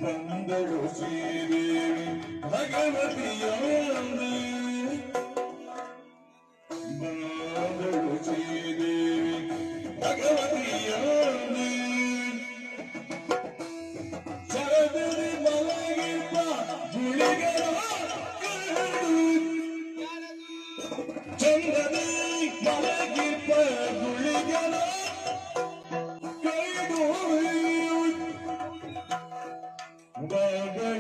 ಬಂದಳು ಶ್ರೀದೇವಿ ಭಗವತಿಯೊಂದು ಬಂದಳು ಶ್ರೀದೇವಿ ಭಗವತಿಯೊಂದು ಶರದರಿ ಮಲಗಿಪ್ಪ ಗುಳಿಗರ ಚಂದ್ರದಿ ಮಲಗಿಪ್ಪ ಗುಳಿಗರ Baba